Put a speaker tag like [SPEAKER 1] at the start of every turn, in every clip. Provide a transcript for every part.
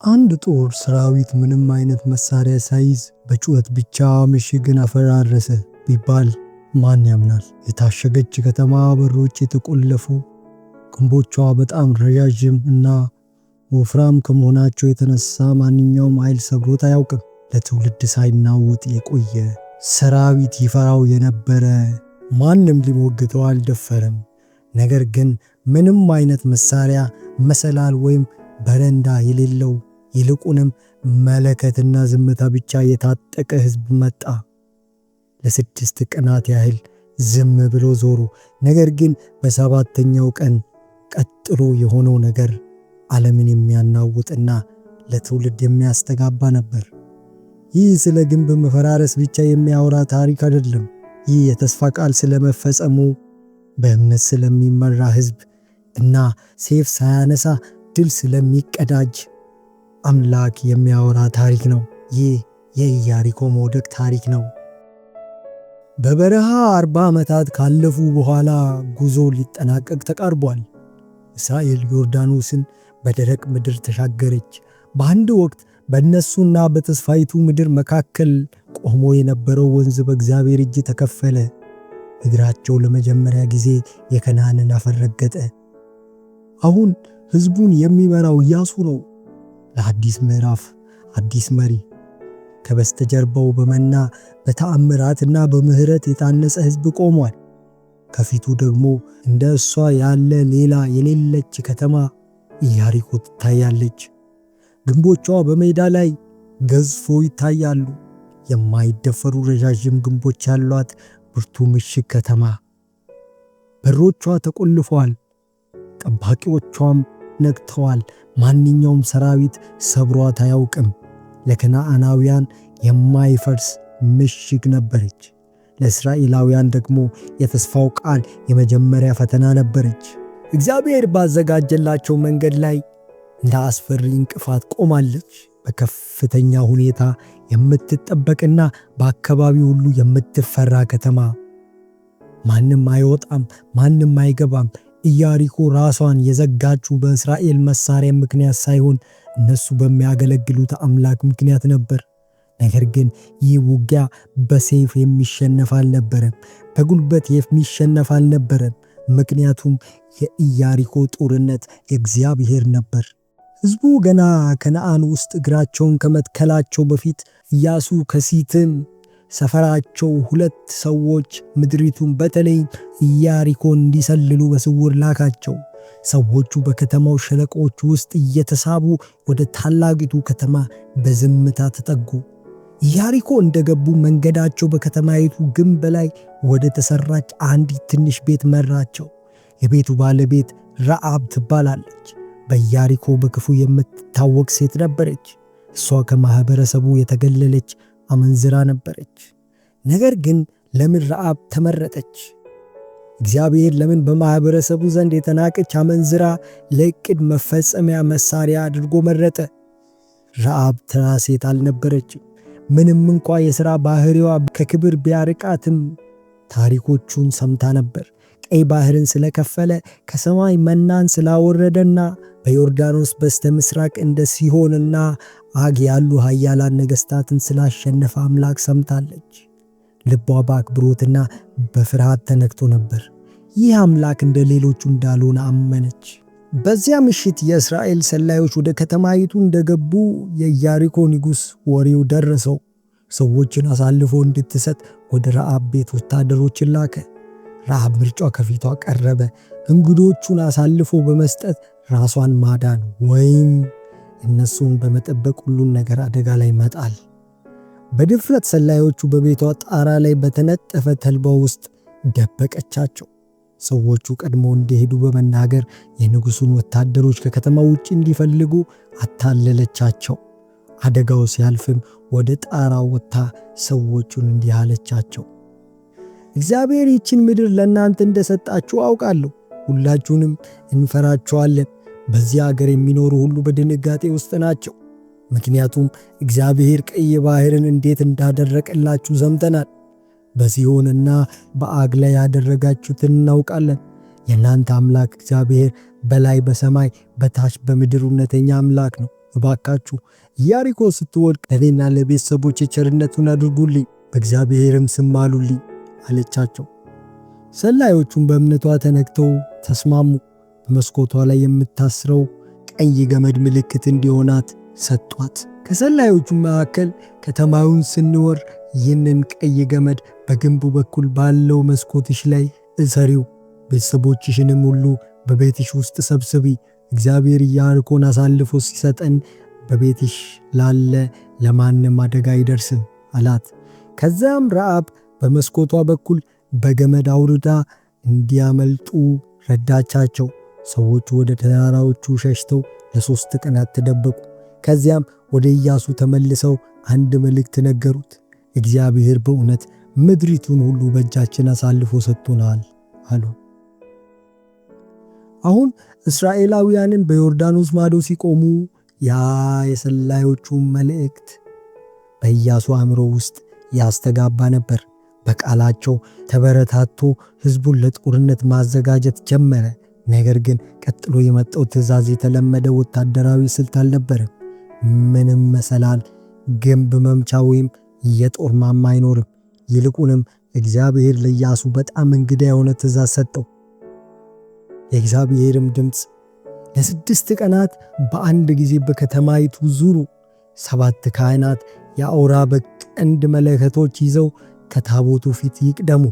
[SPEAKER 1] አንድ ጦር ሰራዊት ምንም አይነት መሳሪያ ሳይዝ በጩኸት ብቻ ምሽግን አፈራረሰ ቢባል ማን ያምናል? የታሸገች ከተማ በሮች የተቆለፉ፣ ግንቦቿ በጣም ረዣዥም እና ወፍራም ከመሆናቸው የተነሳ ማንኛውም ኃይል ሰብሮት አያውቅም። ለትውልድ ሳይናወጥ የቆየ ሰራዊት ይፈራው የነበረ ማንም ሊሞግተው አልደፈረም። ነገር ግን ምንም አይነት መሳሪያ፣ መሰላል ወይም በረንዳ የሌለው ይልቁንም መለከትና ዝምታ ብቻ የታጠቀ ሕዝብ መጣ። ለ6 ቀናት ያህል ዝም ብሎ ዞሩ። ነገር ግን በሰባተኛው ቀን ቀጥሎ የሆነው ነገር ዓለምን የሚያናውጥና ለትውልድ የሚያስተጋባ ነበር። ይህ ስለ ግንብ መፈራረስ ብቻ የሚያወራ ታሪክ አይደለም። ይህ የተስፋ ቃል ስለመፈጸሙ፣ በእምነት ስለሚመራ ሕዝብ እና ሰይፍ ሳያነሳ ድል ስለሚቀዳጅ አምላክ የሚያወራ ታሪክ ነው። ይህ የኢያሪኮ መውደቅ ታሪክ ነው። በበረሃ 40 ዓመታት ካለፉ በኋላ ጉዞ ሊጠናቀቅ ተቃርቧል። እስራኤል ዮርዳኖስን በደረቅ ምድር ተሻገረች። በአንድ ወቅት በእነሱና በተስፋይቱ ምድር መካከል ቆሞ የነበረው ወንዝ በእግዚአብሔር እጅ ተከፈለ። እግራቸው ለመጀመሪያ ጊዜ የከነዓንን አፈር ረገጠ። አሁን ሕዝቡን የሚመራው ኢያሱ ነው። ለአዲስ ምዕራፍ አዲስ መሪ። ከበስተጀርባው በመና በተአምራትና በምህረት የታነጸ ሕዝብ ቆሟል። ከፊቱ ደግሞ እንደ እሷ ያለ ሌላ የሌለች ከተማ ኢያሪኮ ትታያለች። ግንቦቿ በሜዳ ላይ ገዝፎ ይታያሉ። የማይደፈሩ ረዣዥም ግንቦች ያሏት ብርቱ ምሽግ ከተማ። በሮቿ ተቆልፈዋል፣ ጠባቂዎቿም ነግተዋል። ማንኛውም ሰራዊት ሰብሯት አያውቅም። ለከነዓናውያን የማይፈርስ ምሽግ ነበረች። ለእስራኤላውያን ደግሞ የተስፋው ቃል የመጀመሪያ ፈተና ነበረች። እግዚአብሔር ባዘጋጀላቸው መንገድ ላይ እንደ አስፈሪ እንቅፋት ቆማለች። በከፍተኛ ሁኔታ የምትጠበቅና በአካባቢው ሁሉ የምትፈራ ከተማ። ማንም አይወጣም፣ ማንም አይገባም። ኢያሪኮ ራሷን የዘጋችው በእስራኤል መሳሪያ ምክንያት ሳይሆን እነሱ በሚያገለግሉት አምላክ ምክንያት ነበር። ነገር ግን ይህ ውጊያ በሰይፍ የሚሸነፍ አልነበረም፣ በጉልበት የሚሸነፍ አልነበረም። ምክንያቱም የኢያሪኮ ጦርነት የእግዚአብሔር ነበር። ሕዝቡ ገና ከነዓን ውስጥ እግራቸውን ከመትከላቸው በፊት ኢያሱ ከሲትም ሰፈራቸው 2 ሰዎች ምድሪቱን በተለይ ኢያሪኮን እንዲሰልሉ በስውር ላካቸው። ሰዎቹ በከተማው ሸለቆች ውስጥ እየተሳቡ ወደ ታላቂቱ ከተማ በዝምታ ተጠጉ። ኢያሪኮ እንደገቡ መንገዳቸው በከተማይቱ ግንብ ላይ ወደ ተሰራች አንዲት ትንሽ ቤት መራቸው። የቤቱ ባለቤት ረዓብ ትባላለች። በኢያሪኮ በክፉ የምትታወቅ ሴት ነበረች። እሷ ከማህበረሰቡ የተገለለች አመንዝራ ነበረች። ነገር ግን ለምን ረዓብ ተመረጠች? እግዚአብሔር ለምን በማህበረሰቡ ዘንድ የተናቀች አመንዝራ ለዕቅድ መፈጸሚያ መሳሪያ አድርጎ መረጠ? ረዓብ ተራ ሴት አልነበረችም። ምንም እንኳ የሥራ ባህሪዋ ከክብር ቢያርቃትም ታሪኮቹን ሰምታ ነበር። ቀይ ባህርን ስለከፈለ፣ ከሰማይ መናን ስላወረደና በዮርዳኖስ በስተ ምስራቅ እንደ ሲሆንና አግ ያሉ ኃያላን ነገሥታትን ስላሸነፈ አምላክ ሰምታለች። ልቧ በአክብሮትና በፍርሃት ተነክቶ ነበር። ይህ አምላክ እንደ ሌሎቹ እንዳልሆነ አመነች። በዚያ ምሽት የእስራኤል ሰላዮች ወደ ከተማይቱ እንደገቡ የኢያሪኮ ንጉሥ ወሬው ደረሰው። ሰዎችን አሳልፎ እንድትሰጥ ወደ ረዓብ ቤት ወታደሮችን ላከ። ረዓብ ምርጫ ከፊቷ ቀረበ። እንግዶቹን አሳልፎ በመስጠት ራሷን ማዳን ወይም እነሱን በመጠበቅ ሁሉን ነገር አደጋ ላይ መጣል። በድፍረት ሰላዮቹ በቤቷ ጣራ ላይ በተነጠፈ ተልባ ውስጥ ደበቀቻቸው። ሰዎቹ ቀድሞ እንዲሄዱ በመናገር የንጉሡን ወታደሮች ከከተማ ውጭ እንዲፈልጉ አታለለቻቸው። አደጋው ሲያልፍም ወደ ጣራው ወጥታ ሰዎቹን እንዲህ አለቻቸው፣ እግዚአብሔር ይህችን ምድር ለእናንተ እንደሰጣችሁ አውቃለሁ። ሁላችሁንም እንፈራችኋለን። በዚህ አገር የሚኖሩ ሁሉ በድንጋጤ ውስጥ ናቸው። ምክንያቱም እግዚአብሔር ቀይ ባህርን እንዴት እንዳደረቀላችሁ ሰምተናል። በሲሆንና በአግ ላይ ያደረጋችሁትን እናውቃለን። የእናንተ አምላክ እግዚአብሔር በላይ በሰማይ በታች በምድር እውነተኛ አምላክ ነው። እባካችሁ ኢያሪኮ ስትወድቅ ለእኔና ለቤተሰቦቼ ቸርነቱን አድርጉልኝ፣ በእግዚአብሔርም ስም ማሉልኝ አለቻቸው። ሰላዮቹም በእምነቷ ተነክተው ተስማሙ። በመስኮቷ ላይ የምታስረው ቀይ ገመድ ምልክት እንዲሆናት ሰጧት። ከሰላዮቹ መካከል ከተማውን ስንወር ይህንን ቀይ ገመድ በግንቡ በኩል ባለው መስኮትሽ ላይ እሰሪው፣ ቤተሰቦችሽንም ሁሉ በቤትሽ ውስጥ ሰብስቢ፣ እግዚአብሔር ኢያሪኮን አሳልፎ ሲሰጠን በቤትሽ ላለ ለማንም አደጋ አይደርስም አላት። ከዚያም ረዓብ በመስኮቷ በኩል በገመድ አውርዳ እንዲያመልጡ ረዳቻቸው። ሰዎቹ ወደ ተራራዎቹ ሸሽተው ለ3 ቀናት ተደበቁ። ከዚያም ወደ ኢያሱ ተመልሰው አንድ መልእክት ነገሩት። እግዚአብሔር በእውነት ምድሪቱን ሁሉ በእጃችን አሳልፎ ሰጥቶናል አሉ። አሁን እስራኤላውያንን በዮርዳኖስ ማዶ ሲቆሙ ያ የሰላዮቹ መልእክት በኢያሱ አእምሮ ውስጥ ያስተጋባ ነበር። በቃላቸው ተበረታቶ ሕዝቡን ለጦርነት ማዘጋጀት ጀመረ። ነገር ግን ቀጥሎ የመጣው ትእዛዝ የተለመደ ወታደራዊ ስልት አልነበረም። ምንም መሰላል፣ ግንብ መምቻ ወይም የጦር ማማ አይኖርም። ይልቁንም እግዚአብሔር ለኢያሱ በጣም እንግዳ የሆነ ትእዛዝ ሰጠው። የእግዚአብሔርም ድምፅ ለ6 ቀናት በአንድ ጊዜ በከተማይቱ ዙሩ። 7 ካህናት የአውራ በግ ቀንድ መለከቶች ይዘው ከታቦቱ ፊት ይቅደሙ።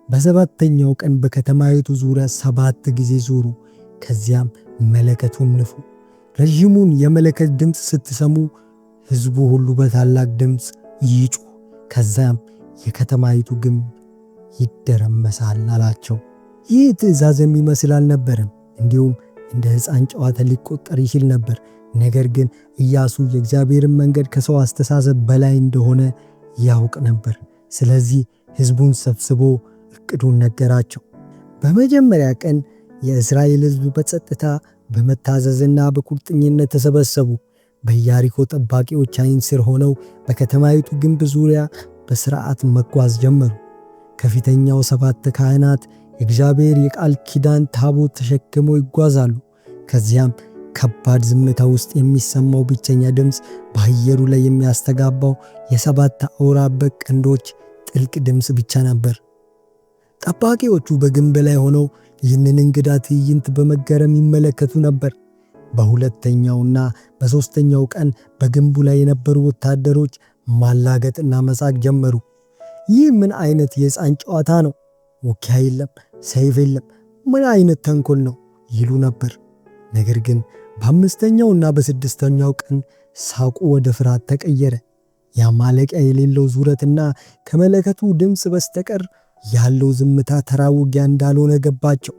[SPEAKER 1] በሰባተኛው ቀን በከተማይቱ ዙሪያ 7 ጊዜ ዙሩ። ከዚያም መለከቱን ንፉ። ረዥሙን የመለከት ድምፅ ስትሰሙ ሕዝቡ ሁሉ በታላቅ ድምፅ ይጩህ፣ ከዚያም የከተማይቱ ግንብ ይደረመሳል አላቸው። ይህ ትእዛዝ የሚመስል አልነበረም። እንዲሁም እንደ ሕፃን ጨዋታ ሊቆጠር ይችል ነበር። ነገር ግን ኢያሱ የእግዚአብሔርን መንገድ ከሰው አስተሳሰብ በላይ እንደሆነ ያውቅ ነበር። ስለዚህ ሕዝቡን ሰብስቦ እቅዱን ነገራቸው። በመጀመሪያ ቀን የእስራኤል ሕዝብ በጸጥታ በመታዘዝና በቁርጠኝነት ተሰበሰቡ። በኢያሪኮ ጠባቂዎች ዓይን ስር ሆነው በከተማይቱ ግንብ ዙሪያ በሥርዓት መጓዝ ጀመሩ። ከፊተኛው 7 ካህናት የእግዚአብሔር የቃል ኪዳን ታቦት ተሸክመው ይጓዛሉ። ከዚያም ከባድ ዝምታ ውስጥ የሚሰማው ብቸኛ ድምፅ በአየሩ ላይ የሚያስተጋባው የ7 አውራ በግ ቀንዶች ጥልቅ ድምፅ ብቻ ነበር። ጠባቂዎቹ በግንብ ላይ ሆነው ይህንን እንግዳ ትዕይንት በመገረም ይመለከቱ ነበር። በሁለተኛውና በሦስተኛው ቀን በግንቡ ላይ የነበሩ ወታደሮች ማላገጥና መሳቅ ጀመሩ። ይህ ምን አይነት የሕፃን ጨዋታ ነው? ውጊያ የለም፣ ሰይፍ የለም፣ ምን አይነት ተንኮል ነው ይሉ ነበር። ነገር ግን በ5ኛውና በ6ኛው ቀን ሳቁ ወደ ፍርሃት ተቀየረ። ማለቂያ የሌለው ዙረትና ከመለከቱ ድምፅ በስተቀር ያለው ዝምታ ተራ ውጊያ እንዳልሆነ ገባቸው።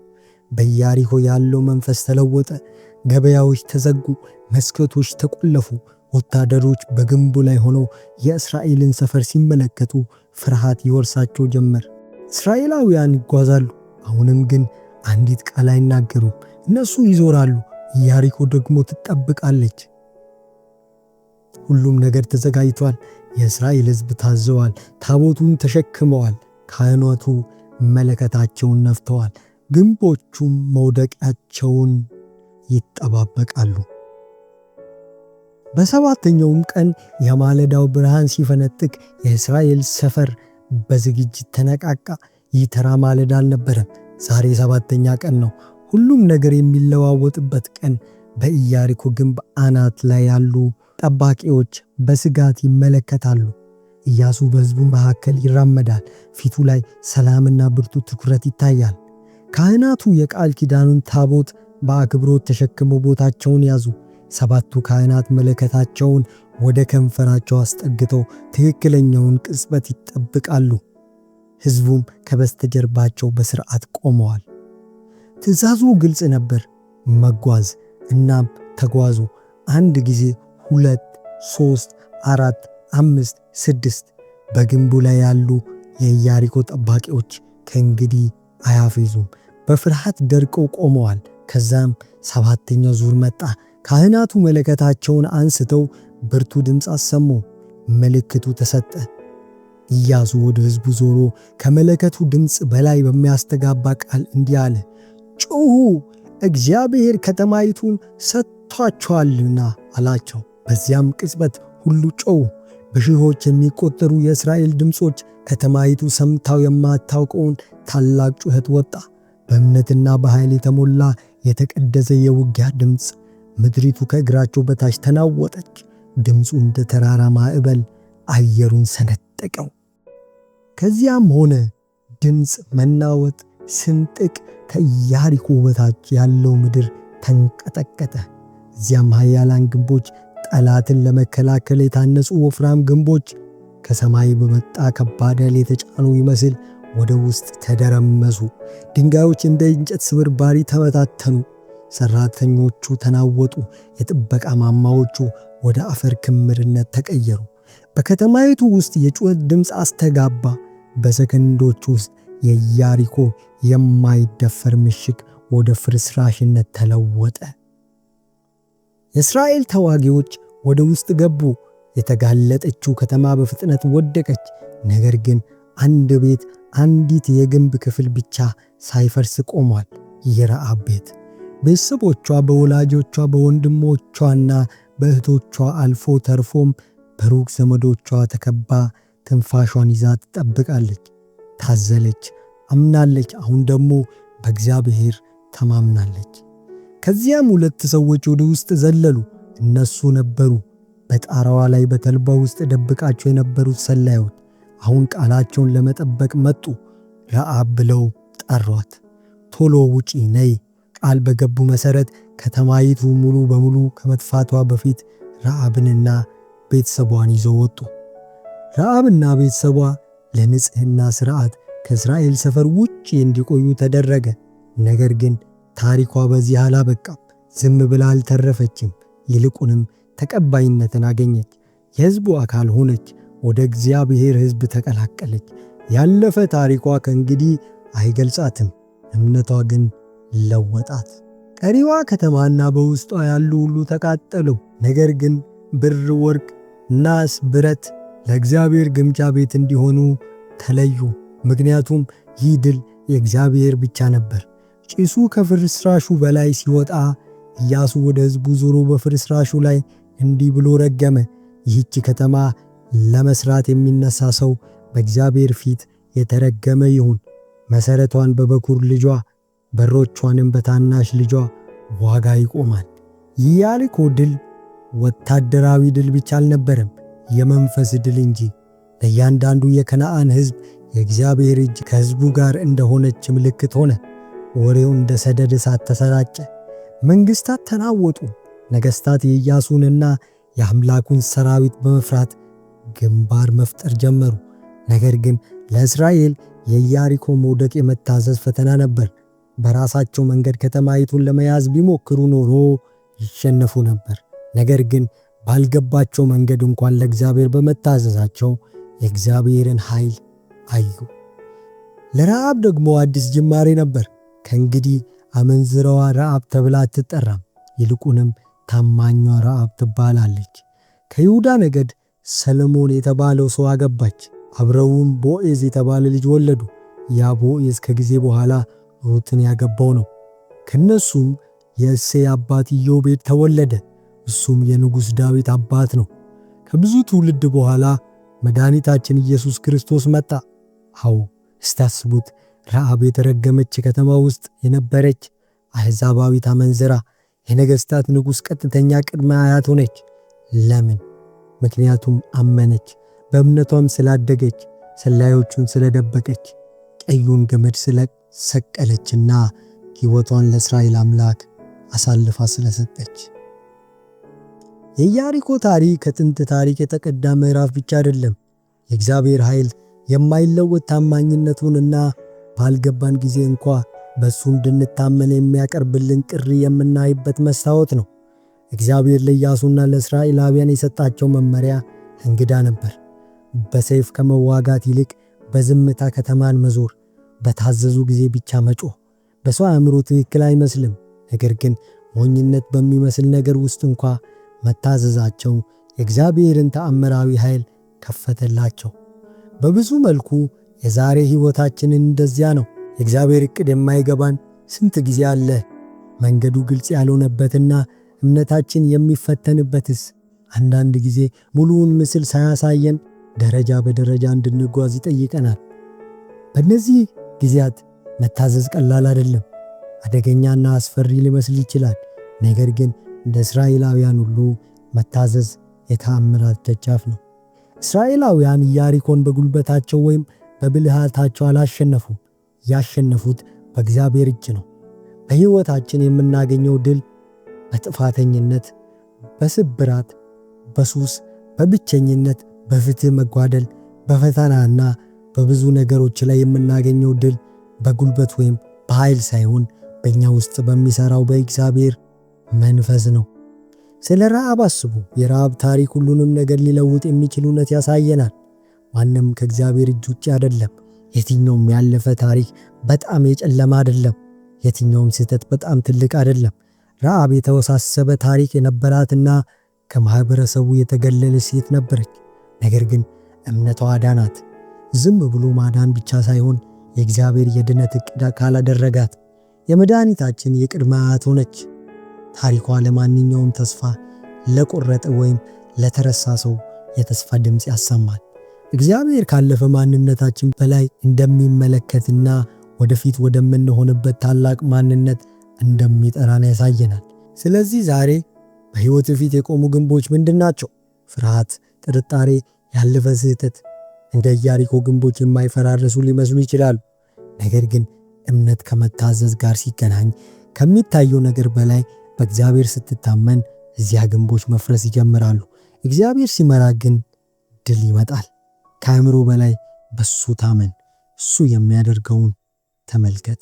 [SPEAKER 1] በኢያሪኮ ያለው መንፈስ ተለወጠ። ገበያዎች ተዘጉ፣ መስኮቶች ተቆለፉ። ወታደሮች በግንቡ ላይ ሆነው የእስራኤልን ሰፈር ሲመለከቱ ፍርሃት ይወርሳቸው ጀመር። እስራኤላውያን ይጓዛሉ፣ አሁንም ግን አንዲት ቃል አይናገሩም። እነሱ ይዞራሉ፣ ኢያሪኮ ደግሞ ትጠብቃለች። ሁሉም ነገር ተዘጋጅቷል። የእስራኤል ሕዝብ ታዘዋል፣ ታቦቱን ተሸክመዋል። ካህናቱ መለከታቸውን ነፍተዋል፣ ግንቦቹም መውደቂያቸውን ይጠባበቃሉ። በ7ኛውም ቀን የማለዳው ብርሃን ሲፈነጥቅ የእስራኤል ሰፈር በዝግጅት ተነቃቃ። ይህ ተራ ማለዳ አልነበረም። ዛሬ 7ኛ ቀን ነው፣ ሁሉም ነገር የሚለዋወጥበት ቀን። በኢያሪኮ ግንብ አናት ላይ ያሉ ጠባቂዎች በስጋት ይመለከታሉ። ኢያሱ በሕዝቡ መካከል ይራመዳል። ፊቱ ላይ ሰላምና ብርቱ ትኩረት ይታያል። ካህናቱ የቃል ኪዳኑን ታቦት በአክብሮት ተሸክመው ቦታቸውን ያዙ። 7ቱ ካህናት መለከታቸውን ወደ ከንፈራቸው አስጠግተው ትክክለኛውን ቅጽበት ይጠብቃሉ። ሕዝቡም ከበስተጀርባቸው በሥርዓት ቆመዋል። ትእዛዙ ግልጽ ነበር፣ መጓዝ። እናም ተጓዙ። አንድ ጊዜ፣ 2፣ 3፣ 4፣ 5፣ 6። በግንቡ ላይ ያሉ የኢያሪኮ ጠባቂዎች ከእንግዲህ አያፌዙም። በፍርሃት ደርቀው ቆመዋል። ከዛም 7ኛው ዙር መጣ። ካህናቱ መለከታቸውን አንስተው ብርቱ ድምፅ አሰሙ። ምልክቱ ተሰጠ። ኢያሱ ወደ ሕዝቡ ዞሮ ከመለከቱ ድምፅ በላይ በሚያስተጋባ ቃል እንዲህ አለ፣ ጩኹ! እግዚአብሔር ከተማይቱን ሰጥቷቸዋልና አላቸው። በዚያም ቅጽበት ሁሉ ጮኹ። በሺዎች የሚቆጠሩ የእስራኤል ድምፆች ከተማይቱ ሰምታው የማታውቀውን ታላቅ ጩኸት ወጣ። በእምነትና በኃይል የተሞላ የተቀደሰ የውጊያ ድምፅ። ምድሪቱ ከእግራቸው በታች ተናወጠች። ድምፁ እንደ ተራራ ማዕበል አየሩን ሰነጠቀው። ከዚያም ሆነ ድምፅ፣ መናወጥ፣ ስንጥቅ። ከኢያሪኮ በታች ያለው ምድር ተንቀጠቀጠ። እዚያም ኃያላን ግንቦች፣ ጠላትን ለመከላከል የታነጹ ወፍራም ግንቦች ከሰማይ በመጣ ከባድ ኃይል የተጫኑ ይመስል ወደ ውስጥ ተደረመሱ። ድንጋዮች እንደ እንጨት ስብርባሪ ተበታተኑ። ሠራተኞቹ ተናወጡ። የጥበቃ ማማዎቹ ወደ አፈር ክምርነት ተቀየሩ። በከተማይቱ ውስጥ የጩኸት ድምፅ አስተጋባ። በሰከንዶች ውስጥ የኢያሪኮ የማይደፈር ምሽግ ወደ ፍርስራሽነት ተለወጠ። የእስራኤል ተዋጊዎች ወደ ውስጥ ገቡ። የተጋለጠችው ከተማ በፍጥነት ወደቀች። ነገር ግን አንድ ቤት፣ አንዲት የግንብ ክፍል ብቻ ሳይፈርስ ቆሟል። የረዓብ ቤት። ቤተሰቦቿ በወላጆቿ በወንድሞቿና በእህቶቿ አልፎ ተርፎም በሩቅ ዘመዶቿ ተከባ ትንፋሿን ይዛ ትጠብቃለች። ታዘለች፣ አምናለች። አሁን ደግሞ በእግዚአብሔር ተማምናለች። ከዚያም 2 ሰዎች ወደ ውስጥ ዘለሉ። እነሱ ነበሩ በጣራዋ ላይ በተልባ ውስጥ ደብቃቸው የነበሩት ሰላዮች። አሁን ቃላቸውን ለመጠበቅ መጡ። ረዓብ ብለው ጠሯት። ቶሎ ውጪ ነይ። ቃል በገቡ መሠረት ከተማይቱ ሙሉ በሙሉ ከመጥፋቷ በፊት ረዓብንና ቤተሰቧን ይዘው ወጡ። ረዓብና ቤተሰቧ ለንጽሕና ሥርዓት ከእስራኤል ሰፈር ውጪ እንዲቆዩ ተደረገ። ነገር ግን ታሪኳ በዚህ አላበቃም። ዝም ብላ አልተረፈችም። ይልቁንም ተቀባይነትን አገኘች። የሕዝቡ አካል ሆነች። ወደ እግዚአብሔር ሕዝብ ተቀላቀለች። ያለፈ ታሪኳ ከእንግዲህ አይገልጻትም። እምነቷ ግን ለወጣት። ቀሪዋ ከተማና በውስጧ ያሉ ሁሉ ተቃጠሉ። ነገር ግን ብር፣ ወርቅ፣ ናስ፣ ብረት ለእግዚአብሔር ግምጃ ቤት እንዲሆኑ ተለዩ። ምክንያቱም ይህ ድል የእግዚአብሔር ብቻ ነበር። ጭሱ ከፍርስራሹ በላይ ሲወጣ ኢያሱ ወደ ሕዝቡ ዞሮ በፍርስራሹ ላይ እንዲህ ብሎ ረገመ። ይህች ከተማ ለመስራት የሚነሳ ሰው በእግዚአብሔር ፊት የተረገመ ይሁን። መሠረቷን በበኩር ልጇ፣ በሮቿንም በታናሽ ልጇ ዋጋ ይቆማል። የኢያሪኮ ድል ወታደራዊ ድል ብቻ አልነበረም፣ የመንፈስ ድል እንጂ። ለእያንዳንዱ የከነዓን ሕዝብ የእግዚአብሔር እጅ ከሕዝቡ ጋር እንደሆነች ምልክት ሆነ። ወሬው እንደ ሰደድ እሳት ተሰራጨ። መንግሥታት ተናወጡ። ነገሥታት የኢያሱንና የአምላኩን ሰራዊት በመፍራት ግንባር መፍጠር ጀመሩ። ነገር ግን ለእስራኤል የኢያሪኮ መውደቅ የመታዘዝ ፈተና ነበር። በራሳቸው መንገድ ከተማይቱን ለመያዝ ቢሞክሩ ኖሮ ይሸነፉ ነበር። ነገር ግን ባልገባቸው መንገድ እንኳን ለእግዚአብሔር በመታዘዛቸው የእግዚአብሔርን ኃይል አዩ። ለረዓብ ደግሞ አዲስ ጅማሬ ነበር። ከእንግዲህ አመንዝራዋ ረዓብ ተብላ አትጠራም። ይልቁንም ታማኟ ረዓብ ትባላለች። ከይሁዳ ነገድ ሰለሞን የተባለው ሰው አገባች። አብረውም ቦዔዝ የተባለ ልጅ ወለዱ። ያ ቦዔዝ ከጊዜ በኋላ ሩትን ያገባው ነው። ከነሱም የእሴይ አባት ኢዮቤድ ተወለደ። እሱም የንጉሥ ዳዊት አባት ነው። ከብዙ ትውልድ በኋላ መድኃኒታችን ኢየሱስ ክርስቶስ መጣ። አዎ እስታስቡት፣ ረዓብ የተረገመች ከተማ ውስጥ የነበረች አሕዛባዊት አመንዝራ የነገሥታት ንጉሥ ቀጥተኛ ቅድመ አያት ሆነች። ለምን? ምክንያቱም አመነች። በእምነቷም ስላደገች፣ ሰላዮቹን ስለደበቀች፣ ቀዩን ገመድ ስለሰቀለችና ሕይወቷን ለእስራኤል አምላክ አሳልፋ ስለሰጠች። የኢያሪኮ ታሪክ ከጥንት ታሪክ የተቀዳ ምዕራፍ ብቻ አይደለም። የእግዚአብሔር ኃይል የማይለወጥ ታማኝነቱንና ባልገባን ጊዜ እንኳ በእሱ እንድንታመን የሚያቀርብልን ጥሪ የምናይበት መስታወት ነው። እግዚአብሔር ለኢያሱና ለእስራኤላውያን የሰጣቸው መመሪያ እንግዳ ነበር። በሰይፍ ከመዋጋት ይልቅ በዝምታ ከተማን መዞር፣ በታዘዙ ጊዜ ብቻ መጮህ። በሰው አእምሮ ትክክል አይመስልም። ነገር ግን ሞኝነት በሚመስል ነገር ውስጥ እንኳ መታዘዛቸው የእግዚአብሔርን ተአምራዊ ኃይል ከፈተላቸው። በብዙ መልኩ የዛሬ ሕይወታችንን እንደዚያ ነው። የእግዚአብሔር ዕቅድ የማይገባን ስንት ጊዜ አለ። መንገዱ ግልጽ ያልሆነበትና እምነታችን የሚፈተንበትስ አንዳንድ ጊዜ ሙሉውን ምስል ሳያሳየን ደረጃ በደረጃ እንድንጓዝ ይጠይቀናል። በእነዚህ ጊዜያት መታዘዝ ቀላል አይደለም። አደገኛና አስፈሪ ሊመስል ይችላል። ነገር ግን እንደ እስራኤላውያን ሁሉ መታዘዝ የተአምራት ደጃፍ ነው። እስራኤላውያን ኢያሪኮን በጉልበታቸው ወይም በብልሃታቸው አላሸነፉም። ያሸነፉት በእግዚአብሔር እጅ ነው። በሕይወታችን የምናገኘው ድል በጥፋተኝነት፣ በስብራት፣ በሱስ፣ በብቸኝነት፣ በፍትህ መጓደል፣ በፈተናና በብዙ ነገሮች ላይ የምናገኘው ድል በጉልበት ወይም በኃይል ሳይሆን በእኛ ውስጥ በሚሠራው በእግዚአብሔር መንፈስ ነው። ስለ ረዓብ አስቡ። የረዓብ ታሪክ ሁሉንም ነገር ሊለውጥ የሚችል እውነት ያሳየናል። ማንም ከእግዚአብሔር እጅ ውጭ አይደለም። የትኛውም ያለፈ ታሪክ በጣም የጨለማ አይደለም። የትኛውም ስህተት በጣም ትልቅ አይደለም። ረዓብ የተወሳሰበ ታሪክ የነበራትና ከማህበረሰቡ የተገለለ ሴት ነበረች። ነገር ግን እምነቷ አዳናት። ዝም ብሎ ማዳን ብቻ ሳይሆን የእግዚአብሔር የድነት ዕቅድ አካል አደረጋት። የመድኃኒታችን የቅድመ አያት ሆነች። ታሪኳ ለማንኛውም ተስፋ ለቆረጠ ወይም ለተረሳ ሰው የተስፋ ድምፅ ያሰማል። እግዚአብሔር ካለፈ ማንነታችን በላይ እንደሚመለከትና ወደፊት ወደምንሆንበት ታላቅ ማንነት እንደሚጠራን ያሳየናል። ስለዚህ ዛሬ በሕይወት ፊት የቆሙ ግንቦች ምንድናቸው? ፍርሃት፣ ጥርጣሬ፣ ያለፈ ስህተት እንደ ኢያሪኮ ግንቦች የማይፈራረሱ ሊመስሉ ይችላሉ። ነገር ግን እምነት ከመታዘዝ ጋር ሲገናኝ ከሚታየው ነገር በላይ በእግዚአብሔር ስትታመን እዚያ ግንቦች መፍረስ ይጀምራሉ። እግዚአብሔር ሲመራ ግን ድል ይመጣል። ከአእምሮ በላይ በሱ ታመን። እሱ የሚያደርገውን ተመልከት።